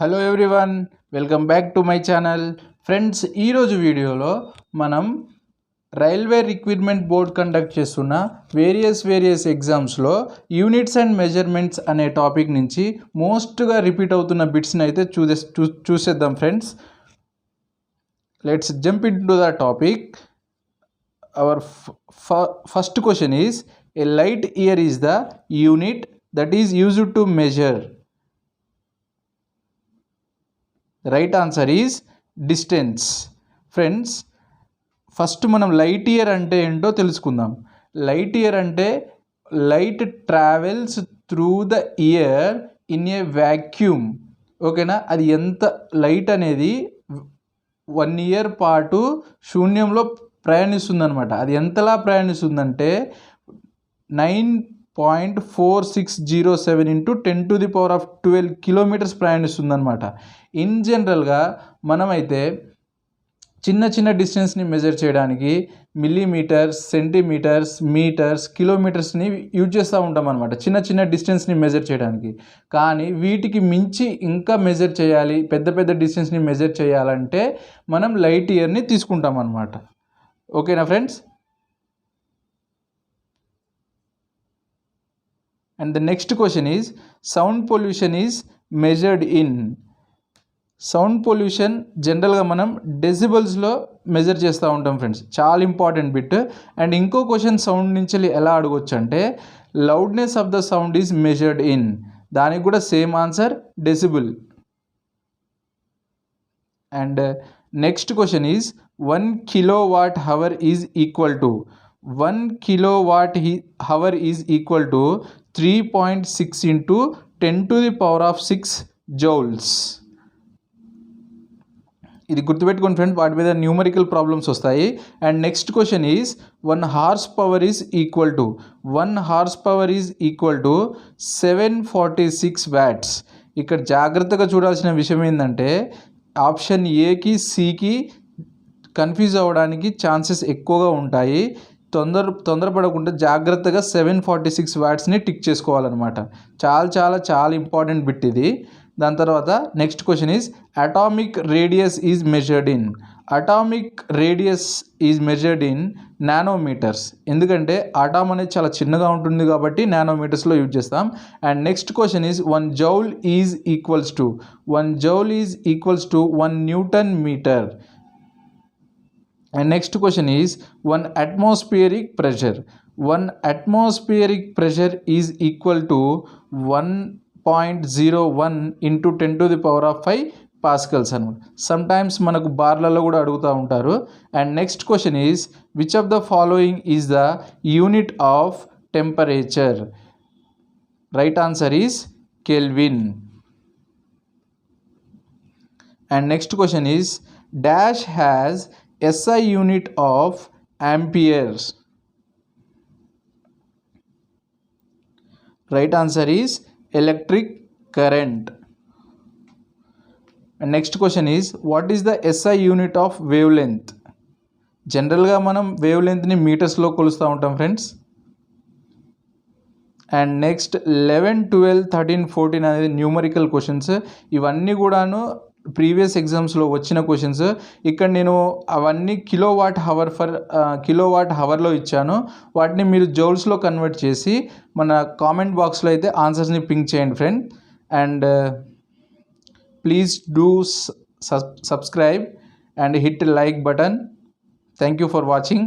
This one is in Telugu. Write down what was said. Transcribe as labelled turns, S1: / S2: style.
S1: Hello everyone, welcome back to my channel. Friends, ఈరోజు వీడియోలో మనం రైల్వే రిక్రూట్మెంట్ బోర్డ్ కండక్ట్ చేస్తున్న వేరియస్ ఎగ్జామ్స్లో యూనిట్స్ అండ్ మెజర్మెంట్స్ అనే టాపిక్ నుంచి మోస్ట్గా రిపీట్ అవుతున్న బిట్స్ని అయితే చూసేద్దాం friends. Let's jump in to the topic. Our first question is, a light year is the unit that is used to measure. Right answer is distance. Friends, first మనం లైట్ ఇయర్ అంటే ఏంటో తెలుసుకుందాం. లైట్ ఇయర్ అంటే light travels through the year in a vacuum. ఓకేనా? అది ఎంత లైట్ అనేది 1 ఇయర్ పాటు శూన్యంలో ప్రయాణిస్తుంది అనమాట. అది ఎంతలా ప్రయాణిస్తుందంటే 9.4607 ఇంటూ 10⁻12 కిలోమీటర్స్ ప్రయాణిస్తుంది అనమాట. ఇన్ జనరల్గా మనమైతే చిన్న డిస్టెన్స్ని మెజర్ చేయడానికి మిల్లీమీటర్స్, సెంటీమీటర్స్, మీటర్స్, కిలోమీటర్స్ని యూజ్ చేస్తూ ఉంటాం అనమాట, చిన్న డిస్టెన్స్ని మెజర్ చేయడానికి. కానీ వీటికి మించి ఇంకా మెజర్ చేయాలి, పెద్ద డిస్టెన్స్ని మెజర్ చేయాలంటే మనం లైట్ ఇయర్ని తీసుకుంటాం అనమాట. ఓకేనా friends? And the next question is, sound pollution is measured in. Sound pollution జనరల్గా మనం డెసిబల్స్లో మెజర్ చేస్తూ ఉంటాం ఫ్రెండ్స్. చాలా ఇంపార్టెంట్ బిట్. అండ్ ఇంకో క్వశ్చన్ సౌండ్ నుంచి ఎలా అడగొచ్చు అంటే, loudness of the sound is measured in. దానికి కూడా same answer, decibel. And next question is, 1 kWh is equal to 1 kWh is equal to 3.6 into 10⁻6 joules. ఇది గుర్తుపెట్టుకోండి ఫ్రెండ్, వాటి మీద న్యూమరికల్ ప్రాబ్లమ్స్ వస్తాయి. And next question is, 1 horsepower is equal to 746 watts. ఇక్కడ జాగ్రత్తగా చూడాల్సిన విషయం ఏంటంటే, ఆప్షన్ ఏకి సికి కన్ఫ్యూజ్ అవ్వడానికి ఛాన్సెస్ ఎక్కువగా ఉంటాయి. తొందరపడకుండా జాగ్రత్తగా 746 wattsని టిక్ చేసుకోవాలన్నమాట. చాలా ఇంపార్టెంట్ బిట్ ఇది. దాని తర్వాత next question is, atomic radius is measured in. Atomic radius is measured in nanometers. ఎందుకంటే అటామ్ అనేది చాలా చిన్నగా ఉంటుంది కాబట్టి నానోమీటర్స్లో యూజ్ చేస్తాం. And next question is, 1 joule is equals to 1 Newton meter. And next question is, 1 atmospheric pressure. 1 atmospheric pressure is equal to 1.01 into 10⁵ pascals అనమాట. సమ్టైమ్స్ మనకు బార్లలో కూడా అడుగుతూ ఉంటారు. And next question is, which of the following is the unit of temperature. Right answer is kelvin. And next question is, dash has SI unit of amperes. Right answer is electric current. And next question is, what is the SI unit of wavelength? జనరల్గా మనం వేవ్ లెంత్ని మీటర్స్లో కొలుస్తూ ఉంటాం ఫ్రెండ్స్. అండ్ నెక్స్ట్ 11, 12, 13, 14 అనేది న్యూమరికల్ క్వశ్చన్స్. ఇవన్నీ కూడాను ప్రీవియస్ ఎగ్జామ్స్లో వచ్చిన క్వశ్చన్స్. ఇక్కడ నేను అవన్నీ కిలోవాట్ హవర్లో ఇచ్చాను. వాటిని మీరు జౌల్స్లో కన్వర్ట్ చేసి మన కామెంట్ బాక్స్లో అయితే ఆన్సర్స్ని పింక్ చేయండి friend. And please do subscribe and hit like button. Thank you for watching.